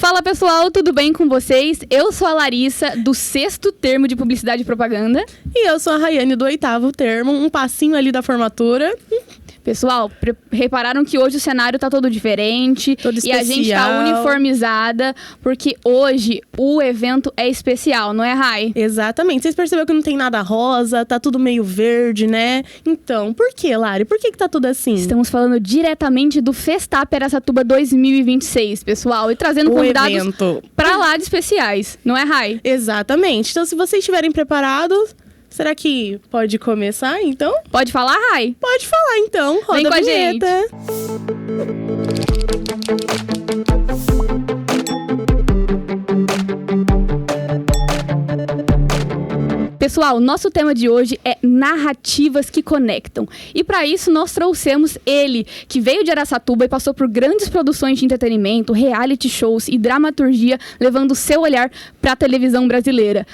Fala pessoal, tudo bem com vocês? Eu sou a Larissa, do 6º termo de Publicidade e Propaganda. E eu sou a Rayane, do 8º termo, um passinho ali da formatura. Pessoal, repararam que hoje o cenário tá todo diferente. Todo especial. E a gente tá uniformizada, porque hoje o evento é especial, não é, Rai? Exatamente. Vocês perceberam que não tem nada rosa, tá tudo meio verde, né? Então, por que, Lari? Por que tá tudo assim? Estamos falando diretamente do Festap Araçatuba 2026, pessoal. E trazendo convidados pra lá de especiais, não é, Rai? Exatamente. Então, se vocês estiverem preparados... Será que pode começar, então? Pode falar, Rai? Pode falar, então. Roda Vem com a vinheta. Pessoal, nosso tema de hoje é narrativas que conectam. E para isso nós trouxemos ele, que veio de Araçatuba e passou por grandes produções de entretenimento, reality shows e dramaturgia, levando o seu olhar para a televisão brasileira.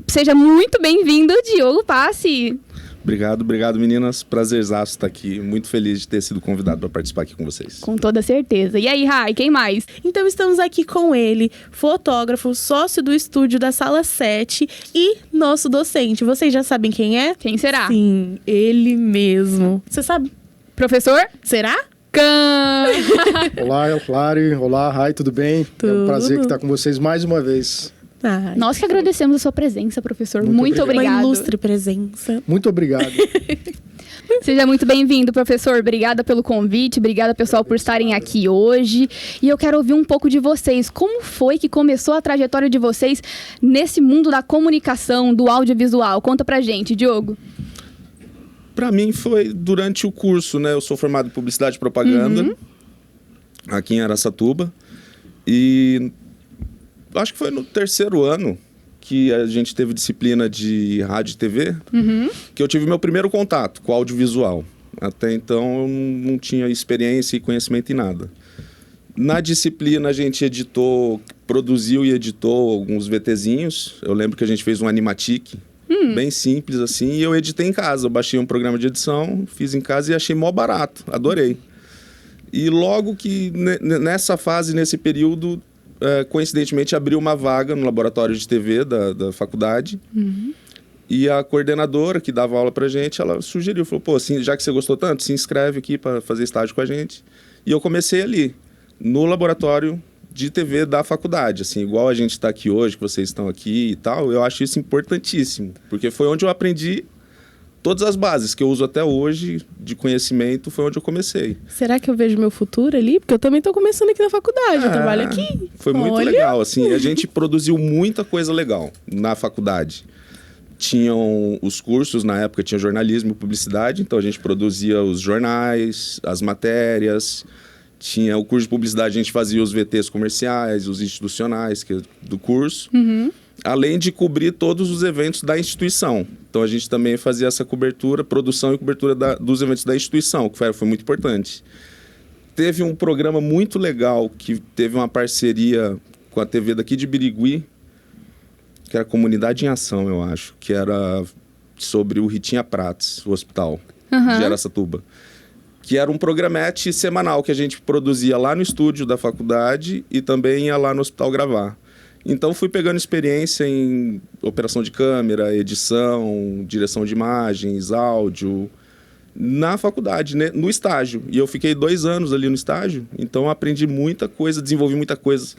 Seja muito bem-vindo, Diogo Passi. Obrigado meninas. Prazerzaço estar aqui. Muito feliz de ter sido convidado para participar aqui com vocês. Com toda certeza. E aí, Rai, quem mais? Então estamos aqui com ele, fotógrafo, sócio do estúdio da Sala 7 e nosso docente. Vocês já sabem quem é? Quem será? Sim, ele mesmo. Você sabe? Professor? Será? Olá, Lari. Olá, Rai, tudo bem? Tudo. É um prazer estar com vocês mais uma vez. Nós que agradecemos a sua presença, professor. Muito obrigado. Uma ilustre presença. Muito obrigado. Seja muito bem-vindo, professor. Obrigada pelo convite, obrigada, pessoal, por estarem aqui hoje. E eu quero ouvir um pouco de vocês. Como foi que começou a trajetória de vocês nesse mundo da comunicação, do audiovisual? Conta pra gente, Diogo. Para mim foi durante o curso, né? Eu sou formado em Publicidade e Propaganda, aqui em Araçatuba. E acho que foi no 3º ano que a gente teve disciplina de rádio e TV, que eu tive meu primeiro contato com o audiovisual. Até então eu não tinha experiência e conhecimento em nada. Na disciplina a gente produziu e editou alguns VTzinhos. Eu lembro que a gente fez um Animatic, bem simples assim, e eu editei em casa. Eu baixei um programa de edição, fiz em casa e achei mó barato, adorei. E logo que nessa fase, nesse período, coincidentemente abriu uma vaga no laboratório de TV da faculdade. E a coordenadora que dava aula pra gente, ela sugeriu, falou, pô, assim, já que você gostou tanto, se inscreve aqui para fazer estágio com a gente. E eu comecei ali, no laboratório de TV da faculdade, assim, igual a gente está aqui hoje, que vocês estão aqui e tal. Eu acho isso importantíssimo, porque foi onde eu aprendi todas as bases que eu uso até hoje de conhecimento, foi onde eu comecei. Será que eu vejo meu futuro ali? Porque eu também estou começando aqui na faculdade, eu trabalho aqui. Foi muito legal, assim, a gente produziu muita coisa legal na faculdade. Tinham os cursos, na época tinha jornalismo e publicidade, então a gente produzia os jornais, as matérias. Tinha o curso de publicidade, a gente fazia os VTs comerciais, os institucionais do curso. Além de cobrir todos os eventos da instituição. Então a gente também fazia essa cobertura, produção e cobertura dos eventos da instituição, que foi muito importante. Teve um programa muito legal que teve uma parceria com a TV daqui de Birigui, que era Comunidade em Ação, eu acho, que era sobre o Ritinha Prats, o hospital de Araçatuba. Que era um programete semanal que a gente produzia lá no estúdio da faculdade e também ia lá no hospital gravar. Então fui pegando experiência em operação de câmera, edição, direção de imagens, áudio, na faculdade, né? No estágio. E eu fiquei 2 anos ali no estágio, então aprendi muita coisa, desenvolvi muita coisa.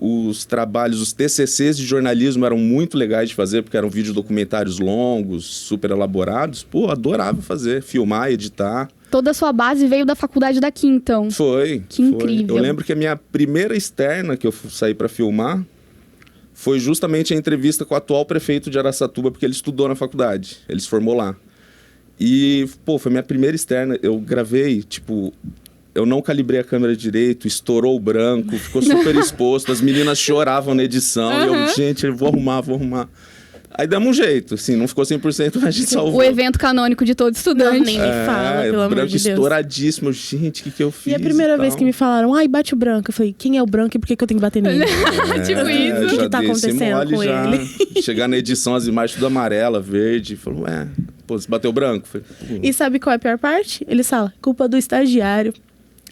Os trabalhos, os TCCs de jornalismo eram muito legais de fazer, porque eram videodocumentários longos, super elaborados. Pô, adorava fazer, filmar, editar. Toda a sua base veio da faculdade daqui, então. Foi. Que incrível. Eu lembro que a minha primeira externa que eu saí para filmar foi justamente a entrevista com o atual prefeito de Araçatuba, porque ele estudou na faculdade, ele se formou lá. E, pô, foi minha primeira externa, eu gravei, tipo, eu não calibrei a câmera direito, estourou o branco, ficou super exposto, as meninas choravam na edição, e eu, gente, eu vou arrumar. Aí demos um jeito, assim, não ficou 100%, mas a gente salvou. O evento canônico de todo estudante. Não, nem me fala, pelo amor de Deus. Estouradíssimo, gente, o que eu fiz? E a primeira vez que me falaram, ai, bate o branco, eu falei, quem é o branco e por que eu tenho que bater nele? Tipo isso. O que tá acontecendo com ele? Chegar na edição, as imagens tudo amarela, verde, falou, pô, você bateu branco? Falei, E sabe qual é a pior parte? Eles falam, culpa do estagiário.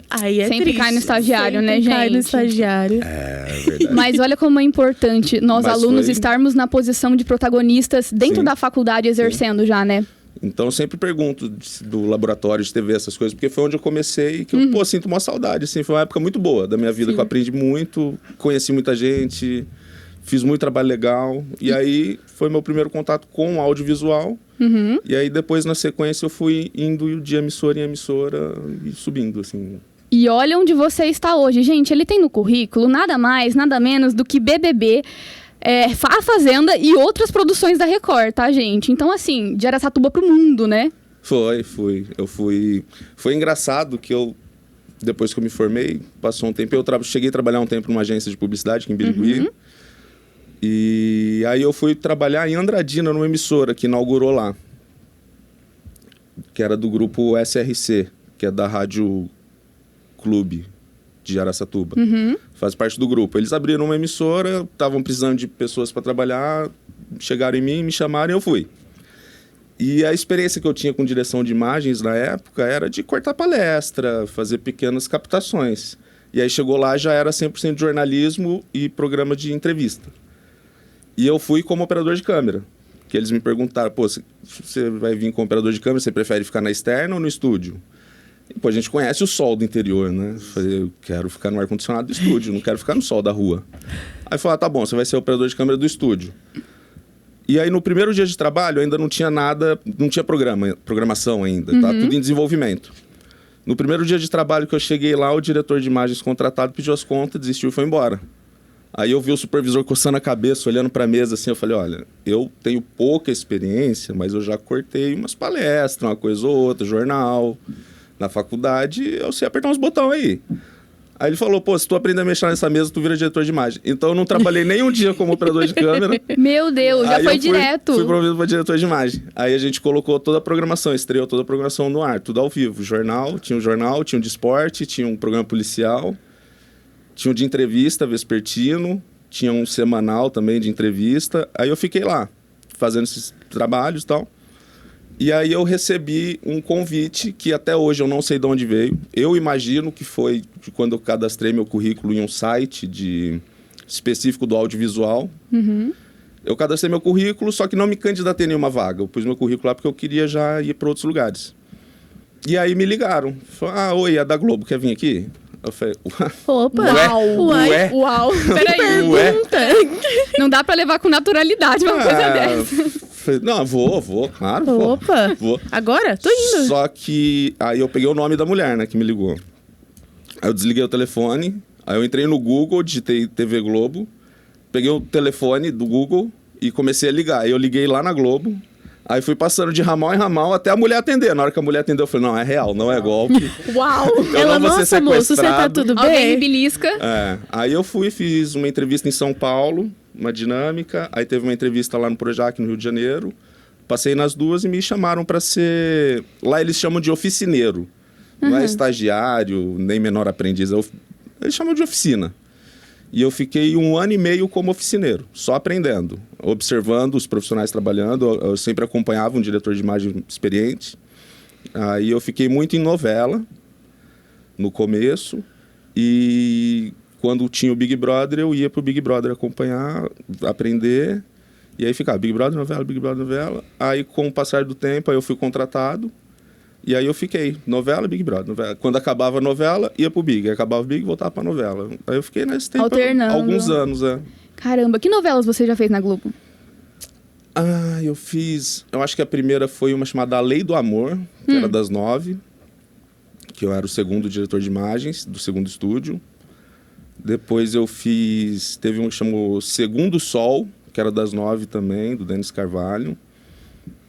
Aí é Sempre triste. cai no estagiário, Sempre né, cai no gente? estagiário. É verdade. Mas olha como é importante nós Mas alunos foi- estarmos na posição de protagonistas dentro Sim. da faculdade exercendo já, né? Então, eu sempre pergunto do laboratório de TV, essas coisas, porque foi onde eu comecei e que eu, sinto uma saudade, assim. Foi uma época muito boa da minha vida, Sim. que eu aprendi muito, conheci muita gente, fiz muito trabalho legal. E aí, foi meu primeiro contato com o audiovisual. E aí, depois, na sequência, eu fui indo de emissora em emissora e subindo, assim. E olha onde você está hoje. Gente, ele tem no currículo nada mais, nada menos do que BBB, A Fazenda e outras produções da Record, tá, gente? Então, assim, de Araçatuba pro mundo, né? Eu fui... Foi engraçado que eu, depois que eu me formei, passou um tempo, cheguei a trabalhar um tempo numa agência de publicidade aqui em Birigui. E aí eu fui trabalhar em Andradina, numa emissora que inaugurou lá, que era do grupo SRC, que é da Rádio Clube de Araçatuba. Faz parte do grupo. Eles abriram uma emissora, estavam precisando de pessoas para trabalhar, chegaram em mim, me chamaram e eu fui. E a experiência que eu tinha com direção de imagens na época era de cortar palestra, fazer pequenas captações. E aí chegou lá, já era 100% de jornalismo e programa de entrevista. E eu fui como operador de câmera. Que eles me perguntaram, pô, você vai vir como operador de câmera, você prefere ficar na externa ou no estúdio? E, pô, a gente conhece o sol do interior, né? Eu falei, eu quero ficar no ar-condicionado do estúdio, não quero ficar no sol da rua. Aí falaram, tá bom, você vai ser operador de câmera do estúdio. E aí, no primeiro dia de trabalho, ainda não tinha nada, não tinha programação ainda, tá tudo em desenvolvimento. No primeiro dia de trabalho que eu cheguei lá, o diretor de imagens contratado pediu as contas, desistiu e foi embora. Aí eu vi o supervisor coçando a cabeça, olhando para a mesa assim, eu falei, olha, eu tenho pouca experiência, mas eu já cortei umas palestras, uma coisa ou outra, jornal, na faculdade, eu sei apertar uns botões aí. Aí ele falou, pô, se tu aprender a mexer nessa mesa, tu vira diretor de imagem. Então eu não trabalhei nem um dia como operador de câmera. Meu Deus, já Aí foi eu direto. Fui promovido para diretor de imagem. Aí a gente colocou toda a programação, estreou toda a programação no ar, tudo ao vivo. Jornal, tinha um de esporte, tinha um programa policial, tinha um de entrevista vespertino, tinha um semanal também de entrevista. Aí eu fiquei lá, fazendo esses trabalhos e tal. E aí eu recebi um convite que até hoje eu não sei de onde veio. Eu imagino que foi de quando eu cadastrei meu currículo em um site específico do audiovisual. Eu cadastrei meu currículo, só que não me candidatei a nenhuma vaga. Eu pus meu currículo lá porque eu queria já ir para outros lugares. E aí me ligaram. Falaram, oi, é da Globo, quer vir aqui? Eu falei, Opa! Ué? Uau, peraí. Ué? Não dá pra levar com naturalidade uma coisa dessa. Falei, não, vou, claro. Pô, Opa! vou. Agora? Tô indo. Só que aí eu peguei o nome da mulher, né, que me ligou. Aí eu desliguei o telefone, aí eu entrei no Google, digitei TV Globo, peguei o telefone do Google e comecei a ligar. Aí eu liguei lá na Globo, aí fui passando de ramal em ramal até a mulher atender. Na hora que a mulher atendeu, eu falei, não, é real, não é golpe. Uau! Eu Ela, não vou ser nossa, moço, você tá sequestrado. tudo Alguém me bem? belisca. Aí eu fiz uma entrevista em São Paulo, uma dinâmica, aí teve uma entrevista lá no Projac, no Rio de Janeiro. Passei nas duas e me chamaram para ser... Lá eles chamam de oficineiro. Não é estagiário, nem menor aprendiz. Eles chamam de oficina. E eu fiquei 1 ano e meio como oficineiro, só aprendendo, observando os profissionais trabalhando. Eu sempre acompanhava um diretor de imagem experiente. Aí eu fiquei muito em novela, no começo. E quando tinha o Big Brother, eu ia pro Big Brother acompanhar, aprender... E aí ficava Big Brother, novela. Aí, com o passar do tempo, aí eu fui contratado. E aí eu fiquei, novela, Big Brother, novela. Quando acabava a novela, ia pro Big. Acabava o Big, voltava pra novela. Aí eu fiquei nesse tempo Alternando. alguns anos, Caramba, que novelas você já fez na Globo? Eu fiz... Eu acho que a primeira foi uma chamada A Lei do Amor, que era das 9. Que eu era o segundo diretor de imagens do segundo estúdio. Depois eu fiz... Teve um que chamou Segundo Sol, que era das 9 também, do Denis Carvalho.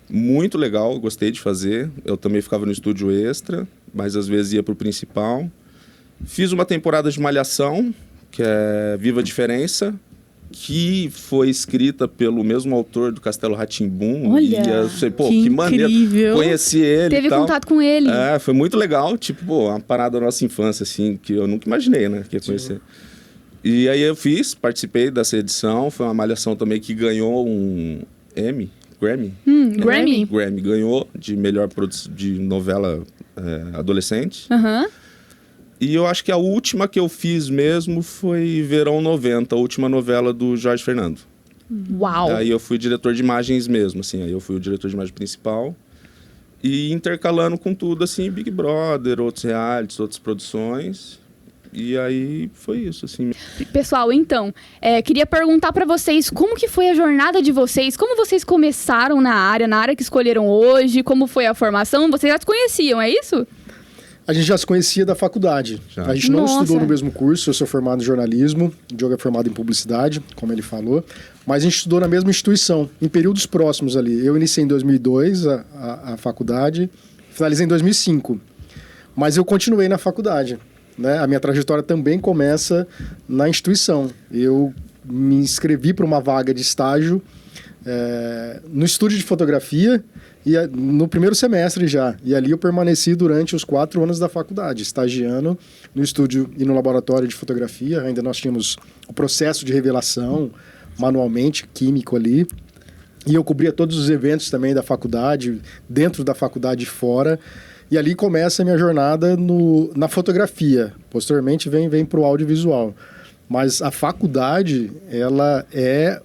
Muito legal, gostei de fazer. Eu também ficava no estúdio extra, mas às vezes ia pro principal. Fiz uma temporada de Malhação, que é Viva a Diferença, que foi escrita pelo mesmo autor do Castelo Rá-Tim-Bum. Olha, e eu sei, pô, que que maneiro. incrível. Conheci ele Teve e tal. contato com ele. Foi muito legal. Tipo, pô, uma parada da nossa infância, assim, que eu nunca imaginei, né, que ia conhecer. E aí eu participei dessa edição, foi uma malhação também que ganhou um Grammy. Grammy? Grammy, ganhou de melhor de novela adolescente. E eu acho que a última que eu fiz mesmo foi Verão 90, a última novela do Jorge Fernando. Uau! Aí eu fui diretor de imagens mesmo, assim. Aí eu fui o diretor de imagem principal. E intercalando com tudo, assim, Big Brother, outros realities, outras produções. E aí foi isso, assim. Pessoal, então, queria perguntar pra vocês como que foi a jornada de vocês, como vocês começaram na área que escolheram hoje, como foi a formação, vocês já se conheciam, é isso? A gente já se conhecia da faculdade. Já. A gente não Nossa. estudou no mesmo curso, eu sou formado em jornalismo, o Diogo é formado em publicidade, como ele falou, mas a gente estudou na mesma instituição, em períodos próximos ali. Eu iniciei em 2002 a faculdade, finalizei em 2005, mas eu continuei na faculdade, né? A minha trajetória também começa na instituição. Eu me inscrevi para uma vaga de estágio no estúdio de fotografia, e no primeiro semestre já. E ali eu permaneci durante os 4 anos da faculdade, estagiando no estúdio e no laboratório de fotografia. Ainda nós tínhamos o processo de revelação manualmente, químico ali. E eu cobria todos os eventos também da faculdade, dentro da faculdade e fora. E ali começa a minha jornada na fotografia. Posteriormente vem para o audiovisual. Mas a faculdade, ela é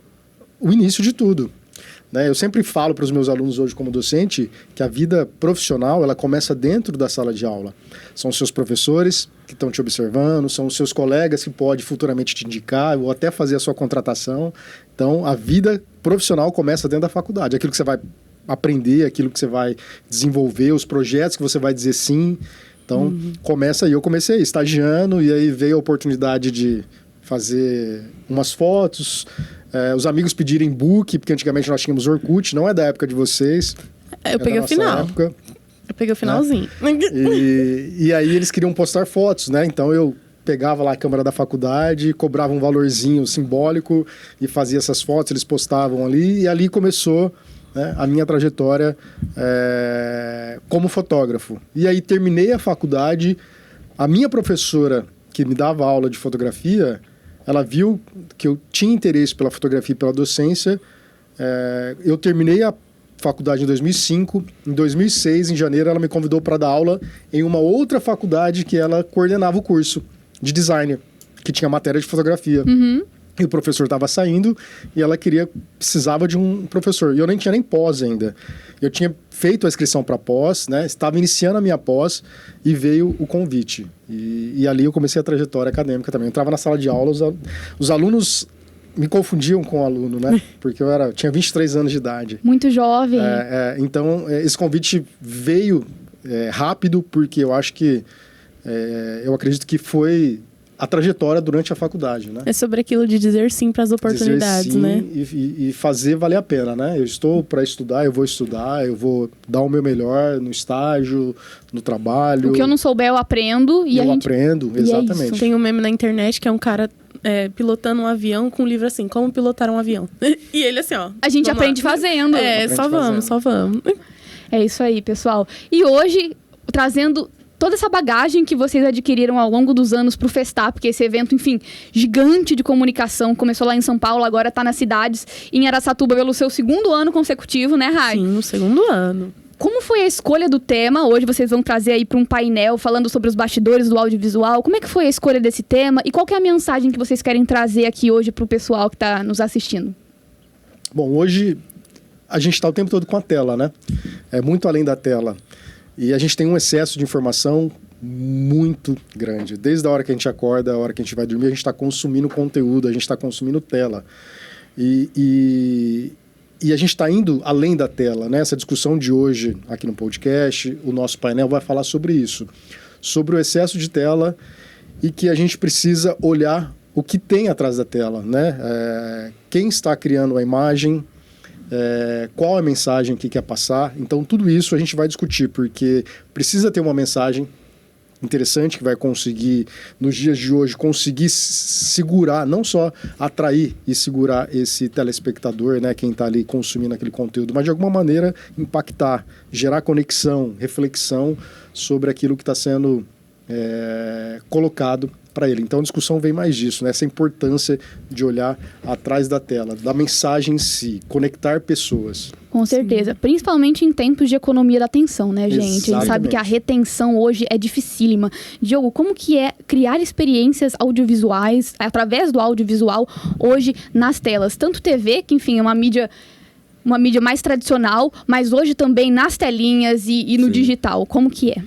o início de tudo. Eu sempre falo para os meus alunos hoje como docente que a vida profissional ela começa dentro da sala de aula. São os seus professores que estão te observando, são os seus colegas que podem futuramente te indicar ou até fazer a sua contratação. Então, a vida profissional começa dentro da faculdade. Aquilo que você vai aprender, aquilo que você vai desenvolver, os projetos que você vai dizer sim. Então, começa aí. Eu comecei estagiando e aí veio a oportunidade de fazer umas fotos, os amigos pedirem book, porque antigamente nós tínhamos Orkut, não é da época de vocês. Eu peguei o final. Época. Eu peguei o finalzinho. E aí eles queriam postar fotos, né? Então eu pegava lá a câmera da faculdade, cobrava um valorzinho simbólico e fazia essas fotos, eles postavam ali, e ali começou, né, a minha trajetória como fotógrafo. E aí terminei a faculdade, a minha professora que me dava aula de fotografia, ela viu que eu tinha interesse pela fotografia e pela docência. Eu terminei a faculdade em 2005. Em 2006, em janeiro, ela me convidou para dar aula em uma outra faculdade que ela coordenava o curso de design, que tinha matéria de fotografia. E o professor estava saindo e ela precisava de um professor. E eu nem tinha nem pós ainda. Eu tinha feito a inscrição para pós, né? Estava iniciando a minha pós e veio o convite. E ali eu comecei a trajetória acadêmica também. Eu entrava na sala de aula, os alunos me confundiam com o aluno, né? Porque eu tinha 23 anos de idade. Muito jovem. Então, esse convite veio rápido, porque eu acho que... eu acredito que foi a trajetória durante a faculdade, né? É sobre aquilo de dizer sim para as oportunidades, dizer sim, né? E fazer valer a pena, né? Eu estou para estudar, eu vou dar o meu melhor no estágio, no trabalho. O que eu não souber, eu aprendo. E eu a gente... aprendo, E é exatamente. isso. Tem um meme na internet que é um cara pilotando um avião com um livro assim, como pilotar um avião. E ele assim, ó. A gente vamos aprende lá. fazendo. Aprende fazendo. Só vamos. É isso aí, pessoal. E hoje, trazendo toda essa bagagem que vocês adquiriram ao longo dos anos pro Festap, que é esse evento, enfim, gigante de comunicação, começou lá em São Paulo, agora tá nas cidades, em Araçatuba pelo seu 2º ano consecutivo, né, Rai? Sim, no 2º ano. Como foi a escolha do tema? Hoje vocês vão trazer aí para um painel falando sobre os bastidores do audiovisual. Como é que foi a escolha desse tema? E qual que é a mensagem que vocês querem trazer aqui hoje pro pessoal que tá nos assistindo? Bom, hoje a gente está o tempo todo com a tela, né? É muito além da tela. E a gente tem um excesso de informação muito grande. Desde a hora que a gente acorda, a hora que a gente vai dormir, a gente está consumindo conteúdo, a gente está consumindo tela. E a gente está indo além da tela, né? Essa discussão de hoje aqui no podcast, o nosso painel vai falar sobre isso. Sobre o excesso de tela e que a gente precisa olhar o que tem atrás da tela, né? Quem está criando a imagem, qual é a mensagem que quer passar. Então, tudo isso a gente vai discutir, porque precisa ter uma mensagem interessante que vai conseguir, nos dias de hoje, conseguir segurar, não só atrair e segurar esse telespectador, né, quem está ali consumindo aquele conteúdo, mas de alguma maneira impactar, gerar conexão, reflexão sobre aquilo que está sendo colocado para ele. Então a discussão vem mais disso, né? Essa importância de olhar atrás da tela, da mensagem em si, conectar pessoas. Com certeza. Principalmente em tempos de economia da atenção, né, gente? A gente sabe Exatamente. que a retenção hoje é dificílima. Diogo, como que é criar experiências audiovisuais, através do audiovisual, hoje nas telas? Tanto TV, que enfim é uma mídia mais tradicional, mas hoje também nas telinhas e no Sim. digital. Como que é?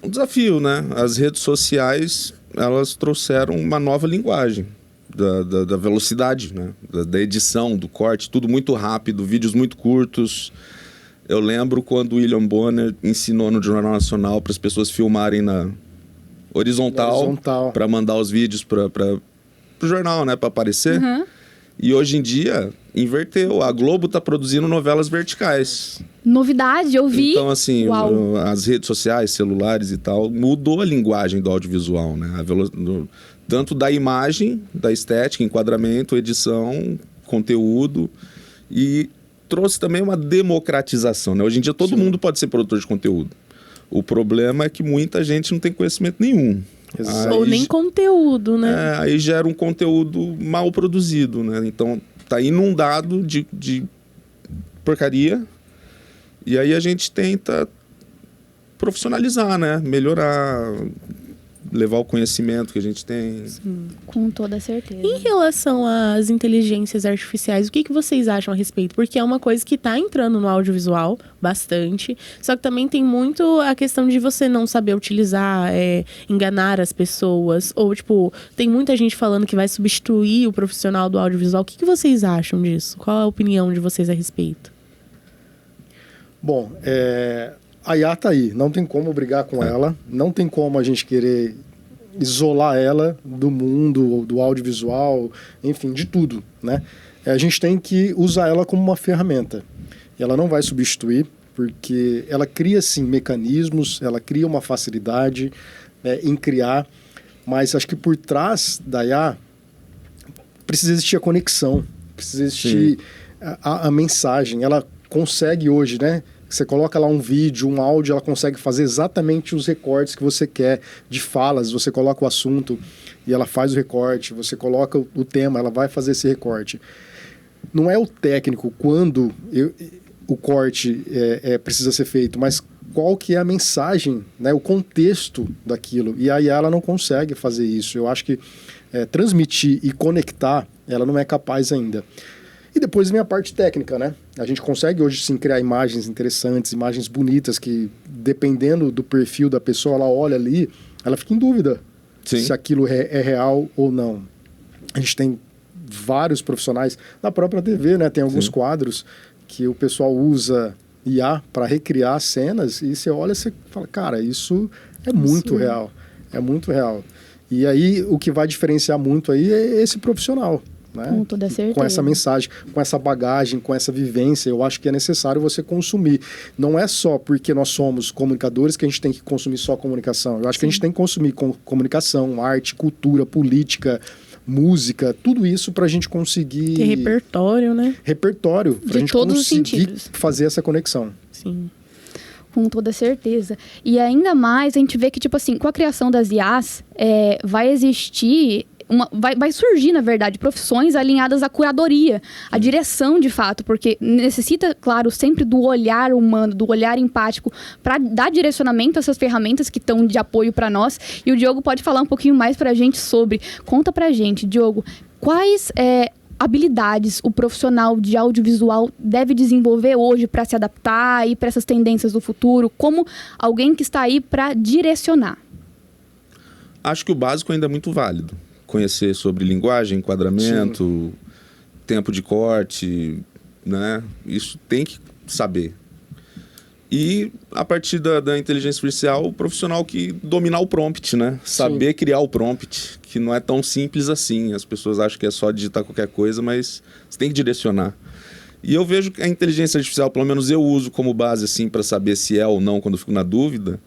Um desafio, né? As redes sociais, elas trouxeram uma nova linguagem da velocidade, né? Da edição, do corte, tudo muito rápido, vídeos muito curtos. Eu lembro quando o William Bonner ensinou no Jornal Nacional para as pessoas filmarem na horizontal. Para mandar os vídeos para o jornal, né? Para aparecer. Uhum. E hoje em dia, inverteu. A Globo está produzindo novelas verticais. Novidade, eu vi. Então, assim, Uau. as redes sociais, celulares e tal, mudou a linguagem do audiovisual, né? Tanto da imagem, da estética, enquadramento, edição, conteúdo, e trouxe também uma democratização, né? Hoje em dia todo mundo pode ser produtor de conteúdo. O problema é que muita gente não tem conhecimento nenhum. Exato. Ou nem conteúdo, né? Aí gera um conteúdo mal produzido, né? Então tá inundado de porcaria. E aí a gente tenta profissionalizar, né? Melhorar, levar o conhecimento que a gente tem. Com toda certeza. Em relação às inteligências artificiais, o que vocês acham a respeito? Porque é uma coisa que está entrando no audiovisual bastante, só que também tem muito a questão de você não saber utilizar, enganar as pessoas, ou tipo, tem muita gente falando que vai substituir o profissional do audiovisual. O que vocês acham disso? Qual a opinião de vocês a respeito? Bom, a IA tá aí, não tem como brigar com ela, não tem como a gente querer isolar ela do mundo, do audiovisual, enfim, de tudo, né? A gente tem que usar ela como uma ferramenta. Ela não vai substituir, porque ela cria, sim, mecanismos, ela cria uma facilidade em criar, mas acho que por trás da IA precisa existir a conexão, precisa existir a mensagem. Ela consegue hoje, né? Você coloca lá um vídeo, um áudio, ela consegue fazer exatamente os recortes que você quer de falas. Você coloca o assunto e ela faz o recorte. Você coloca o tema, ela vai fazer esse recorte. Não é o técnico quando o corte precisa ser feito, mas qual que é a mensagem, né, o contexto daquilo. E aí ela não consegue fazer isso. Eu acho que transmitir e conectar, ela não é capaz ainda. E depois vem a parte técnica, né? A gente consegue hoje sim criar imagens interessantes, imagens bonitas que, dependendo do perfil da pessoa, ela olha ali, ela fica em dúvida se aquilo é real ou não. A gente tem vários profissionais na própria TV, né? Tem alguns quadros que o pessoal usa IA para recriar cenas e você olha e você fala, cara, isso é muito real. É muito real. E aí o que vai diferenciar muito aí é esse profissional. Né? Com toda certeza. Com essa mensagem, com essa bagagem, com essa vivência, eu acho que é necessário você consumir. Não é só porque nós somos comunicadores que a gente tem que consumir só comunicação. Eu acho que a gente tem que consumir comunicação, arte, cultura, política, música, tudo isso para a gente conseguir... Ter repertório, né? Repertório, para a gente todos os conseguir sentidos. fazer essa conexão. Sim. Com toda certeza. E ainda mais, a gente vê que, tipo assim, com a criação das IAs, vai existir... Vai surgir, na verdade, profissões alinhadas à curadoria, à direção, de fato, porque necessita, claro, sempre do olhar humano, do olhar empático, para dar direcionamento a essas ferramentas que estão de apoio para nós. E o Diogo pode falar um pouquinho mais para a gente sobre. Conta para a gente, Diogo, quais habilidades o profissional de audiovisual deve desenvolver hoje para se adaptar e para essas tendências do futuro, como alguém que está aí para direcionar? Acho que o básico ainda é muito válido. Conhecer sobre linguagem, enquadramento, tempo de corte, né? Isso tem que saber. E, a partir da inteligência artificial, o profissional que dominar o prompt, né? Saber criar o prompt, que não é tão simples assim. As pessoas acham que é só digitar qualquer coisa, mas você tem que direcionar. E eu vejo que a inteligência artificial, pelo menos eu uso como base assim para saber se é ou não quando eu fico na dúvida,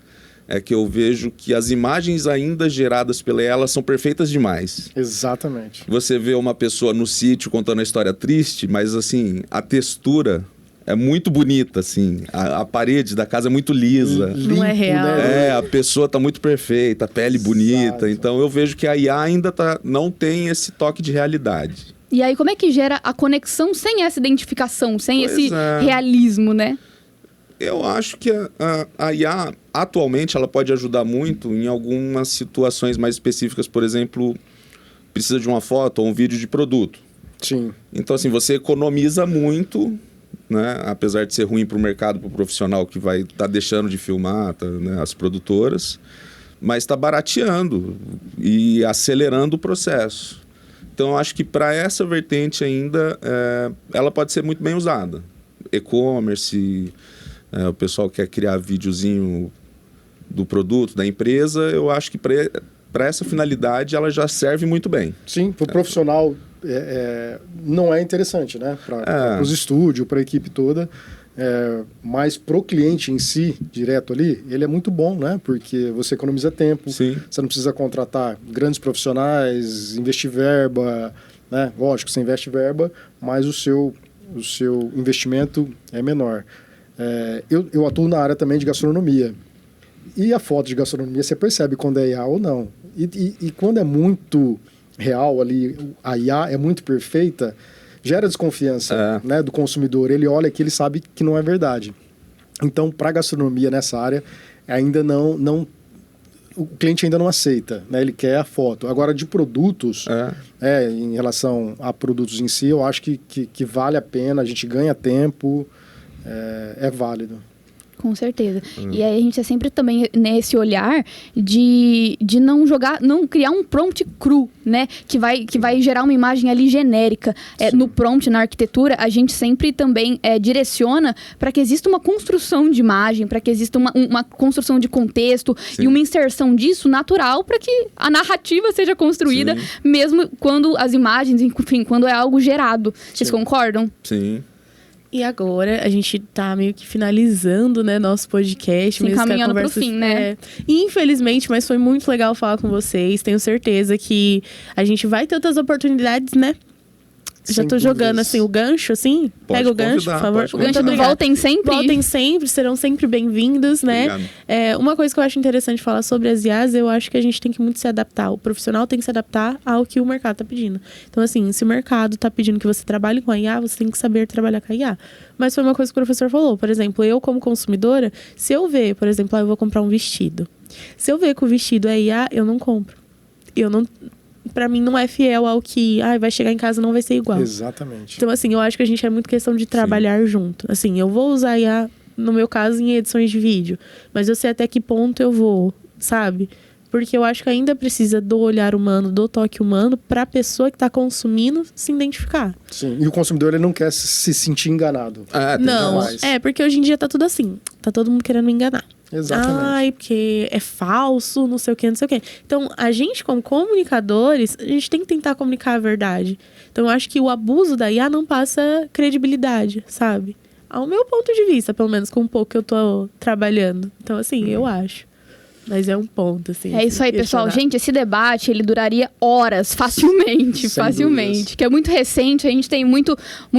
é que eu vejo que as imagens ainda geradas pela ela são perfeitas demais. Exatamente. Você vê uma pessoa no sítio contando uma história triste, mas assim, a textura é muito bonita, assim. A parede da casa é muito lisa. Não é real. Né? A pessoa tá muito perfeita, a pele bonita. Então eu vejo que a IA ainda não tem esse toque de realidade. E aí, como é que gera a conexão sem essa identificação, sem Pois esse é. realismo, né? Eu acho que a IA, atualmente, ela pode ajudar muito em algumas situações mais específicas. Por exemplo, precisa de uma foto ou um vídeo de produto. Sim. Então, assim, você economiza muito, né? Apesar de ser ruim para o mercado, para o profissional que vai estar deixando de filmar, né? As produtoras, mas está barateando e acelerando o processo. Então, eu acho que para essa vertente ainda, ela pode ser muito bem usada. E-commerce, o pessoal quer criar videozinho do produto, da empresa, eu acho que para essa finalidade ela já serve muito bem. Sim, para o profissional não é interessante, né? Para os estúdios, para a equipe toda. Mas para o cliente em si, direto ali, ele é muito bom, né? Porque você economiza tempo, Sim. você não precisa contratar grandes profissionais, investir verba, né? Lógico, você investe verba, mas o seu investimento é menor. Eu atuo na área também de gastronomia. E a foto de gastronomia, você percebe quando é IA ou não. E quando é muito real ali, a IA é muito perfeita, gera desconfiança, né, do consumidor. Ele olha que ele sabe que não é verdade. Então, para a gastronomia nessa área, ainda não o cliente ainda não aceita, né? Ele quer a foto. Agora, de produtos, em relação a produtos em si, eu acho que vale a pena, a gente ganha tempo, é válido. Com certeza. E aí a gente é sempre também nesse olhar de não criar um prompt cru, né? Que vai gerar uma imagem ali genérica. No prompt, na arquitetura, a gente sempre também direciona para que exista uma construção de imagem, para que exista uma construção de contexto e uma inserção disso natural para que a narrativa seja construída, mesmo quando as imagens, enfim, quando é algo gerado. Vocês concordam? Sim. E agora a gente tá meio que finalizando, né, nosso podcast. Sim, caminhando pro fim, né? Infelizmente, mas foi muito legal falar com vocês. Tenho certeza que a gente vai ter outras oportunidades, né? Já tô jogando assim o gancho, assim. Pega o gancho, por favor. O gancho do voltem sempre. Voltem sempre, serão sempre bem-vindos, né? Uma coisa que eu acho interessante falar sobre as IAs, eu acho que a gente tem que muito se adaptar. O profissional tem que se adaptar ao que o mercado tá pedindo. Então, assim, se o mercado tá pedindo que você trabalhe com a IA, você tem que saber trabalhar com a IA. Mas foi uma coisa que o professor falou. Por exemplo, eu como consumidora, se eu ver, por exemplo, eu vou comprar um vestido. Se eu ver que o vestido é IA, eu não compro. Pra mim não é fiel ao que vai chegar em casa não vai ser igual. Exatamente. Então, assim, eu acho que a gente é muito questão de trabalhar junto. Assim, eu vou usar IA, no meu caso, em edições de vídeo. Mas eu sei até que ponto eu vou, sabe? Porque eu acho que ainda precisa do olhar humano, do toque humano, pra pessoa que tá consumindo se identificar. Sim, e o consumidor ele não quer se sentir enganado. Não, porque hoje em dia tá tudo assim. Tá todo mundo querendo me enganar. Exatamente. Porque é falso, não sei o quê. Então, a gente, como comunicadores, a gente tem que tentar comunicar a verdade. Então, eu acho que o abuso da IA não passa credibilidade, sabe? Ao meu ponto de vista, pelo menos, com um pouco que eu tô trabalhando. Então, assim, eu acho. Mas é um ponto, assim. É isso aí, pessoal. Gente, esse debate, ele duraria horas, facilmente. Facilmente. Que é muito recente, a gente tem muito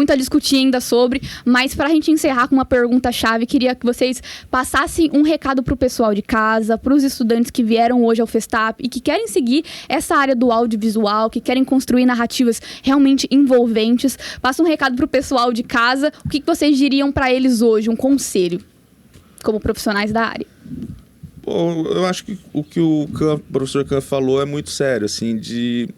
a discutir ainda sobre. Mas pra gente encerrar com uma pergunta-chave, queria que vocês passassem um recado pro pessoal de casa, pros estudantes que vieram hoje ao Festap e que querem seguir essa área do audiovisual, que querem construir narrativas realmente envolventes. Passa um recado pro pessoal de casa. O que vocês diriam pra eles hoje? Um conselho, como profissionais da área. Bom, eu acho que o que o professor Kahn falou é muito sério, assim, de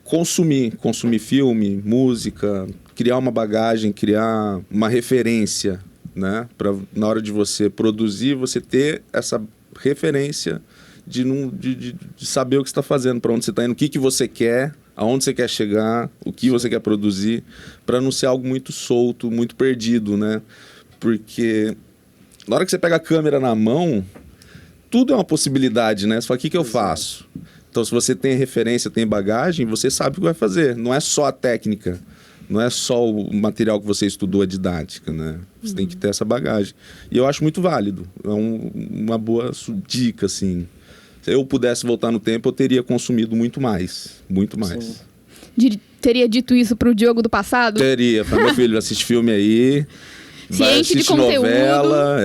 consumir filme, música, criar uma bagagem, criar uma referência, né? Para na hora de você produzir, você ter essa referência de saber o que você está fazendo, para onde você está indo, o que você quer, aonde você quer chegar, o que você quer produzir, para não ser algo muito solto, muito perdido, né? Porque na hora que você pega a câmera na mão, tudo é uma possibilidade, né? Você fala, o que eu faço? Então, se você tem referência, tem bagagem, você sabe o que vai fazer. Não é só a técnica, não é só o material que você estudou, a didática, né? Você tem que ter essa bagagem. E eu acho muito válido. É uma boa dica, assim. Se eu pudesse voltar no tempo, eu teria consumido muito mais. Muito mais. Teria dito isso pro Diogo do passado? Teria. Falei, meu filho, assiste filme aí. Se enche de conteúdo. Novela,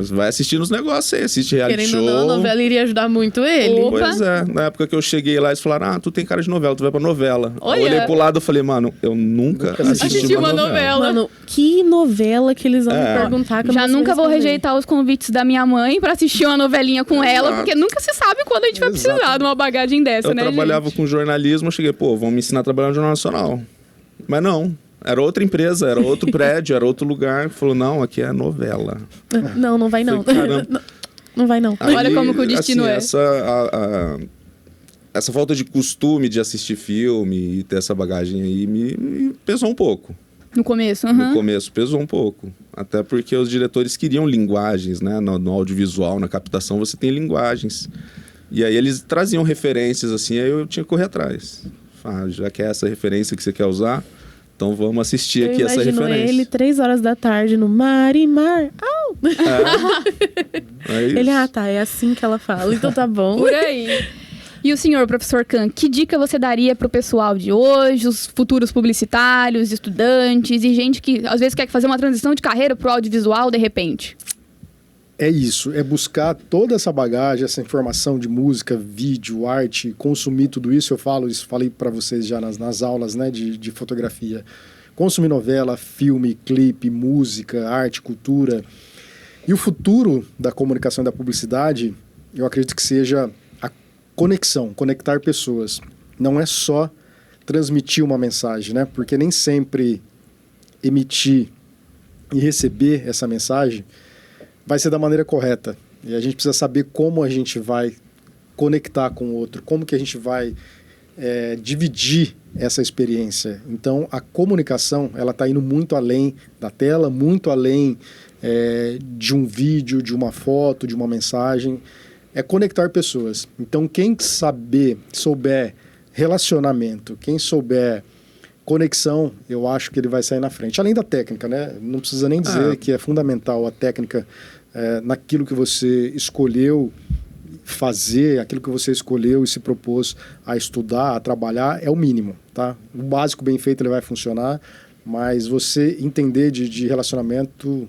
vai assistindo os negócios aí, assiste reality Querendo show. ou não, a novela iria ajudar muito ele. Opa. Pois é, na época que eu cheguei lá, eles falaram, tu tem cara de novela, tu vai pra novela. Olha. Eu olhei pro lado e falei, mano, eu nunca assisti uma novela. Mano, que novela que eles vão me perguntar que eu Já não sei nunca vou responder. rejeitar os convites da minha mãe pra assistir uma novelinha com ela, porque nunca se sabe quando a gente vai precisar de uma bagagem dessa, Eu né, trabalhava gente? com jornalismo, eu cheguei, vão me ensinar a trabalhar no Jornal Nacional. Mas não, era outra empresa, era outro prédio, era outro lugar. Falou, não, aqui é novela. Não vai não. Falei, caramba. Não vai não. Olha como que o destino é. Essa falta de costume de assistir filme e ter essa bagagem aí me pesou um pouco. No começo, No começo pesou um pouco. Até porque os diretores queriam linguagens, né? No audiovisual, na captação, você tem linguagens. E aí eles traziam referências assim, aí eu tinha que correr atrás. Já que é essa referência que você quer usar, então vamos assistir aqui essa referência. Eu imagino ele 3 horas da tarde no Marimar. Au! É isso. Ele, tá, é assim que ela fala, então tá bom. Por aí. E o senhor, professor Khan, que dica você daria pro pessoal de hoje, os futuros publicitários, estudantes e gente que às vezes quer fazer uma transição de carreira pro audiovisual de repente? É isso, é buscar toda essa bagagem, essa informação de música, vídeo, arte, consumir tudo isso. Eu falei para vocês já nas aulas, né, de fotografia. Consumir novela, filme, clipe, música, arte, cultura. E o futuro da comunicação e da publicidade, eu acredito que seja a conexão, conectar pessoas. Não é só transmitir uma mensagem, né? Porque nem sempre emitir e receber essa mensagem vai ser da maneira correta. E a gente precisa saber como a gente vai conectar com o outro, como que a gente vai dividir essa experiência. Então, a comunicação, ela está indo muito além da tela, muito além de um vídeo, de uma foto, de uma mensagem. É conectar pessoas. Então, quem souber relacionamento, quem souber conexão, eu acho que ele vai sair na frente. Além da técnica, né? Não precisa nem dizer que é fundamental a técnica naquilo que você escolheu fazer, aquilo que você escolheu e se propôs a estudar, a trabalhar, é o mínimo, tá? O básico bem feito ele vai funcionar, mas você entender de relacionamento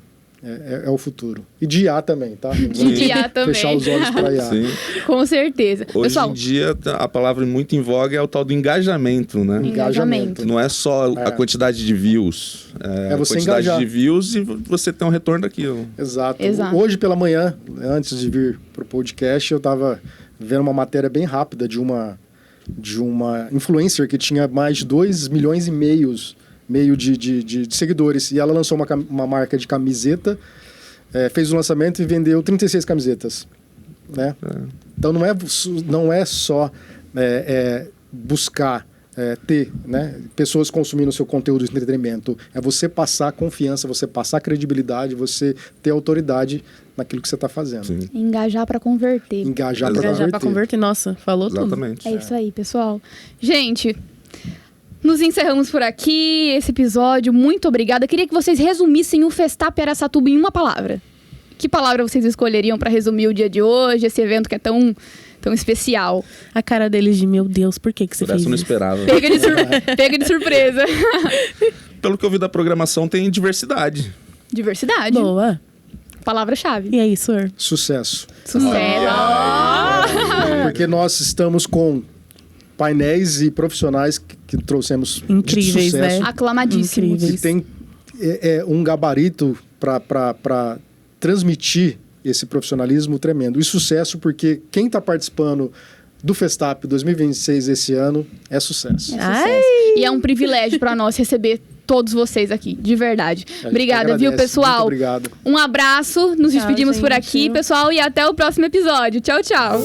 é o futuro. E de IA também, tá? De IA também. Fechar os olhos para IA. Sim. Com certeza. Hoje Pessoal, em dia, a palavra muito em voga é o tal do engajamento, né? Engajamento. Não é só a quantidade de views. É você a quantidade engajar. de views e você ter um retorno daquilo. Exato. Exato. Hoje pela manhã, antes de vir pro podcast, eu estava vendo uma matéria bem rápida de uma influencer que tinha mais de 2,5 milhões de seguidores. E ela lançou uma marca de camiseta, fez o lançamento e vendeu 36 camisetas. Né? Então não é só buscar ter, né, pessoas consumindo o seu conteúdo de entretenimento. É você passar confiança, você passar credibilidade, você ter autoridade naquilo que você está fazendo. Sim. engajar para converter. Engajar para Engajar pra converter. converter. Nossa, falou Exatamente. É isso aí, pessoal. Gente, nos encerramos por aqui esse episódio. Muito obrigada. Eu queria que vocês resumissem o Festap Araçatuba em uma palavra. Que palavra vocês escolheriam para resumir o dia de hoje, esse evento que é tão especial? tudo. A cara deles de, meu Deus, por que você Por fez essa eu não isso? esperava. Pega de surpresa. Pelo que eu vi da programação, tem diversidade. Diversidade. Boa. Palavra-chave. E aí, senhor? Sucesso. Sucesso. Porque nós estamos com painéis e profissionais que trouxemos Incríveis, de sucesso. né? Aclamadíssimo. Incríveis. Que tem um gabarito para transmitir esse profissionalismo tremendo. E sucesso porque quem está participando do Festap 2026 esse ano é sucesso. É Ai. sucesso. E é um privilégio para nós receber todos vocês aqui, de verdade. A gente Obrigada, viu, agradece. pessoal? Muito obrigado. Um abraço, nos Tchau, despedimos por gente. aqui, pessoal, e até o próximo episódio. Tchau, tchau.